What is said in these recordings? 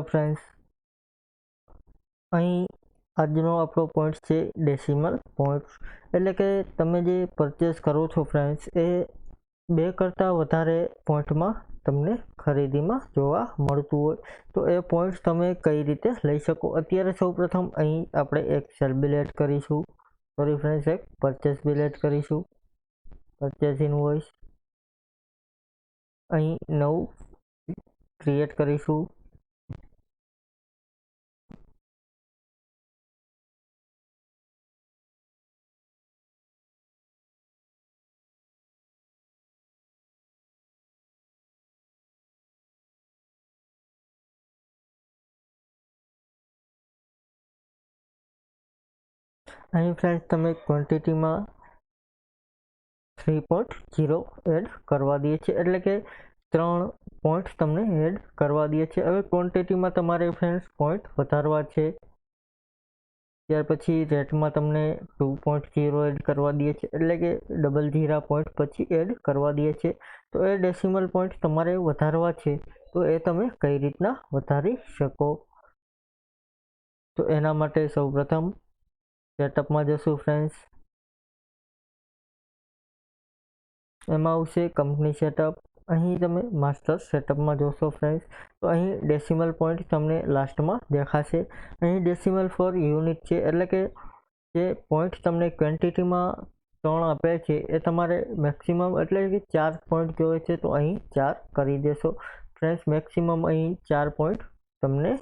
Friends, અહીં આજનો આપણો પોઈન્ટ છે ડેસિમલ પોઈન્ટ્સ, એટલે કે તમે જે પરચેસ કરો છો ફ્રેન્ડ્સ એ 2 કરતાં વધારે પોઈન્ટમાં તમને ખરીદીમાં જોવા મળતું હોય તો એ પોઈન્ટ્સ તમે કઈ રીતે લઈ શકો. અત્યારે સૌપ્રથમ અહીં આપણે એક સેલ બિલ એડ કરીશું, સોરી ફ્રેન્ડ્સ એક પરચેસ બિલ એડ કરીશું, પરચેસ ઇનવોઇસ અહીં નવું ક્રિએટ કરીશું. અહીં ફ્રેન્ડ્સ તમે ક્વોન્ટિટીમાં 3.0 એડ કરવા દઈએ છીએ, એટલે કે 3 પોઈન્ટ્સ તમને એડ કરવા દઈએ છીએ. હવે ક્વોન્ટિટીમાં તમારે ફ્રેન્ડ્સ પોઈન્ટ વધારવા છે, ત્યાર પછી રેટમાં તમને 2.0 એડ કરવા દઈએ છીએ, એટલે કે 00 પોઈન્ટ પછી એડ કરવા દઈએ છીએ. તો એ ડેસિમલ પોઈન્ટ તમારે વધારવા છે તો એ તમે કઈ રીતના વધારી શકો. તો એના માટે સૌપ્રથમ સેટઅપમાં જશું ફ્રેન્ડ્સ, એમાં આવશે કંપની સેટઅપ. અહીં તમે માસ્ટર સેટઅપમાં જોશો ફ્રેન્ડ્સ તો અહીં ડેસિમલ પોઈન્ટ તમને લાસ્ટમાં દેખાશે. અહીં ડેસિમલ ફોર યુનિટ છે, એટલે કે જે પોઈન્ટ તમને ક્વોન્ટિટીમાં 3 આપે છે એ તમારે મેક્સિમમ એટલે કે 4 પોઈન્ટ જોઈએ છે તો અહીં 4 કરી દેશો ફ્રેન્ડ્સ. મેક્સિમમ અહીં 4 પોઈન્ટ તમને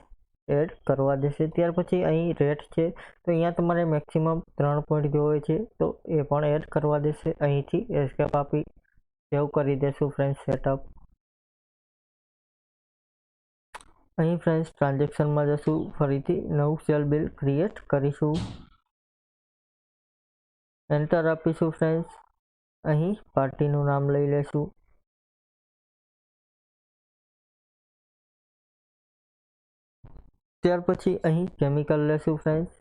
એડ કરવા દેશે. ત્યાર પછી અહીં રેટ છે તો અહીંયા તમારે મેક્સિમમ 3 પોઈન્ટ જોઈએ છે તો એ પણ એડ કરવા દેશે. અહીંથી એસ્કેપ આપી સેવ કરી દેશું ફ્રેન્ડ્સ સેટઅપ. અહીં ફ્રેન્ડ્સ ટ્રાન્ઝેક્શનમાં જશું, ફરીથી નવું સેલ બિલ ક્રિએટ કરીશું, એન્ટર આપીશું ફ્રેન્ડ્સ. અહીં પાર્ટીનું નામ લઈ લેશું. ત્યાર પછી અહીં કેમિકલ લેશું ફ્રેન્ડ્સ.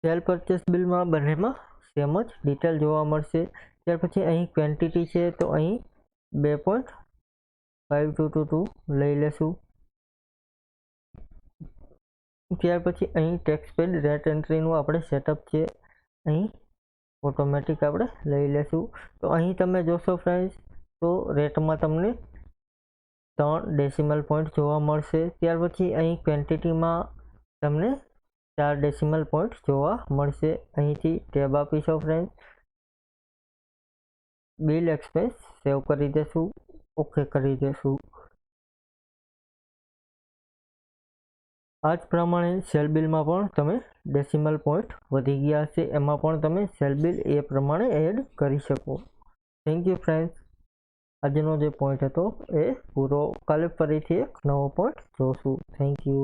સેલ પરચેસ બિલમાં બંનેમાં સેમ જ ડિટેલ જોવા મળશે. ત્યાર પછી અહીં ક્વોન્ટિટી છે તો અહીં 2.5222 લઈ લેશું. ત્યાર પછી અહીં ટેક્સ પેડ રેટ એન્ટ્રીનું આપણે સેટઅપ છે, અહીં ઓટોમેટિક આપણે લઈ લેશું. તો અહીં તમે જોશો ફ્રેન્ડ્સ તો રેટમાં તમને 3 ડેસિમલ પોઈન્ટ જોવા મળશે. ત્યાર પછી અહીં ક્વોન્ટિટીમાં તમને 4 ડેસિમલ પોઈન્ટ જોવા મળશે. અહીંથી ટેબ આપીશું ફ્રેન્ડ્સ, બિલ એક્સપેન્સ સેવ કરી દેશું, ઓકે કરી દેશું. આ જ પ્રમાણે સેલ બિલમાં પણ તમે ડેસિમલ પોઈન્ટ વધી ગયા હશે, એમાં પણ તમે સેલ બિલ એ પ્રમાણે એડ કરી શકો. Thank you friends. આજનો જે પોઈન્ટ હતો એ પૂરો. કાલે ફરીથી એક નવો પોઈન્ટ જોશું. Thank you.